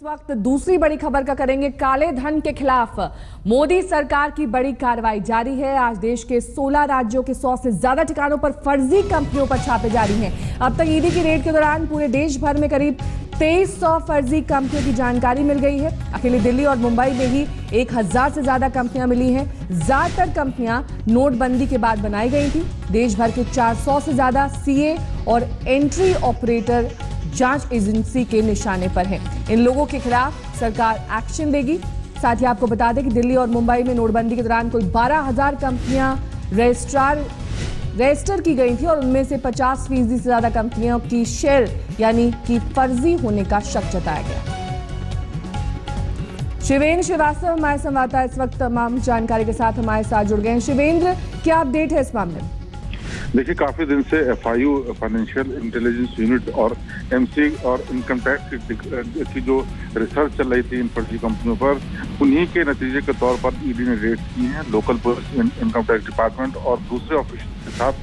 वक्त दूसरी बड़ी खबर का करेंगे। काले धन के खिलाफ मोदी सरकार की बड़ी कार्रवाई जारी है। आज देश के 16 राज्यों के 100 से ज्यादा ठिकानों पर फर्जी कंपनियों पर छापे जारी हैं। अब तक ईडी की रेड के दौरान पूरे देश भर में करीब 2300 फर्जी कंपनियों की जानकारी मिल गई है। अकेले दिल्ली और मुंबई में ही 1000 से ज्यादा कंपनियां मिली हैं। ज्यादातर कंपनियां नोटबंदी के बाद बनाई गई थी। देश भर के 400 से ज्यादा सीए और एंट्री ऑपरेटर जांच एजेंसी के निशाने पर हैं। इन लोगों के खिलाफ सरकार एक्शन लेगी। साथ ही आपको बता दें कि दिल्ली और मुंबई में नोटबंदी के दौरान कोई 12000 कंपनियां रजिस्टर की गई थी और उनमें से 50% से ज्यादा कंपनियों की शेयर यानी कि फर्जी होने का शक जताया गया। शिवेंद्र श्रीवास्तव हमारे संवाददाता इस वक्त तमाम जानकारी के साथ हमारे साथ जुड़ गए हैं। शिवेंद्र, क्या अपडेट है इस मामले में? देखिए, काफी दिन से एफआईयू फाइनेंशियल इंटेलिजेंस यूनिट और एमसी और इनकम टैक्स की जो रिसर्च चल रही थी इन फर्जी कंपनियों पर, उन्हीं के नतीजे के तौर पर ईडी ने रेड की है। Local police, income tax department और दूसरे ऑफिसर्स के साथ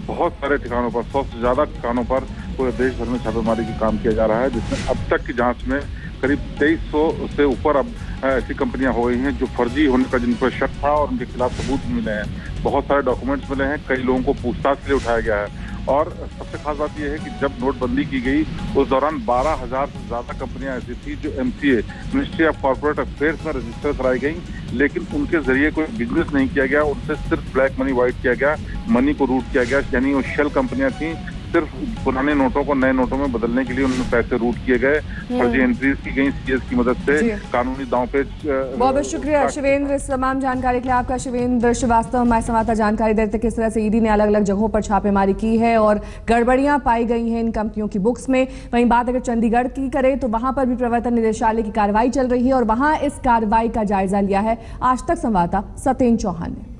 बहुत सारे ठिकानों पर, 100 से ज्यादा ठिकानों पर पूरे देश भर में छापेमारी का काम किया जा रहा है, जिसमें अब तक की जांच में करीब 2300 से ऊपर अब ऐसी कंपनियां हो गई हैं जो फर्जी होने का जिन पर शक था और उनके खिलाफ सबूत मिले हैं। बहुत सारे डॉक्यूमेंट्स मिले हैं, कई लोगों को पूछताछ के लिए उठाया गया है। और सबसे खास बात यह है कि जब नोटबंदी की गई उस दौरान 12000 से ज्यादा कंपनियां ऐसी थी जो MCA ministry of corporate affairs में रजिस्टर कराई गई, लेकिन उनके जरिए कोई बिजनेस नहीं किया गया। उनसे सिर्फ ब्लैक मनी वाइट किया गया, मनी को रूट किया गया। यानी वो शेल कंपनियां थी, सिर्फ पुराने नोटों को नए नोटों में बदलने के लिए उन्होंने पैसे रूट किए गए। फर्जी एंट्रीज की गई सीएस की मदद से, कानूनी दांव पे। बहुत बहुत शुक्रिया शिवेंद्र इस तमाम जानकारी के लिए आपका। शिवेंद्र श्रीवास्तव हमारे संवाददाता जानकारी देते किस तरह से ईडी ने अलग अलग जगहों पर छापेमारी की है और गड़बड़ियां पाई गई हैं इन कंपनियों की बुक्स में। वहीं बात अगर चंडीगढ़ की करें तो वहां पर भी प्रवर्तन निदेशालय की कार्रवाई चल रही है और वहां इस कार्रवाई का जायजा लिया है आज तक संवाददाता सत्येंद्र चौहान ने।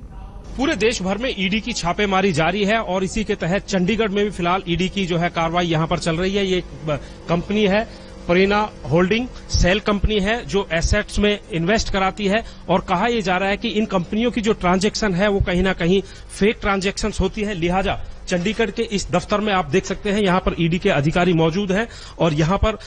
पूरे देश भर में ईडी की छापेमारी जारी है और इसी के तहत चंडीगढ़ में भी फिलहाल ईडी की जो है कार्रवाई यहां पर चल रही है। ये कंपनी है प्रेरणा होल्डिंग, सेल कंपनी है जो एसेट्स में इन्वेस्ट कराती है और कहा यह जा रहा है कि इन कंपनियों की जो ट्रांजैक्शन है वो कहीं ना कहीं फेक ट्रांजैक्शंस होती है। लिहाजा चंडीगढ़ के इस दफ्तर में आप देख सकते हैं यहां पर ईडी के अधिकारी मौजूद हैं और यहां पर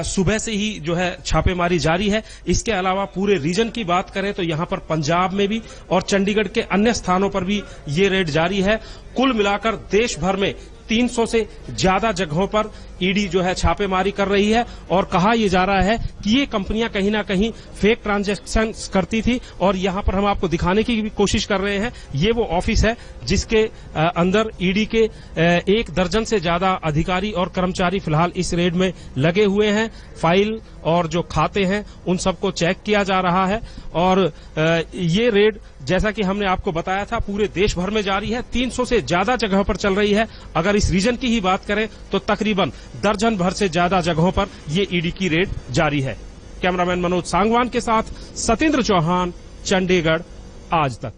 सुबह से ही जो है छापेमारी जारी है। इसके अलावा पूरे रीजन की बात करें तो यहां पर पंजाब में भी और चंडीगढ़ के अन्य स्थानों पर भी ये रेड जारी है। कुल मिलाकर देश भर में 300 से ज्यादा जगहों पर ईडी जो है छापेमारी कर रही है और कहा यह जा रहा है कि ये कंपनियां कहीं ना कहीं फेक ट्रांजैक्शन करती थी। और यहां पर हम आपको दिखाने की भी कोशिश कर रहे हैं, ये वो ऑफिस है जिसके अंदर ईडी के 1 दर्जन से ज्यादा अधिकारी और कर्मचारी फिलहाल इस रेड में लगे हुए हैं। फाइल और जो खाते हैं उन सबको चेक किया जा रहा है और ये रेड जैसा कि हमने आपको बताया था पूरे देश भर में जारी है। 300 से ज्यादा जगहों पर चल रही है। अगर इस रीजन की ही बात करें तो तकरीबन दर्जन भर से ज्यादा जगहों पर ये ईडी की रेड जारी है। कैमरामैन मनोज सांगवान के साथ सत्येंद्र चौहान, चंडीगढ़, आज तक।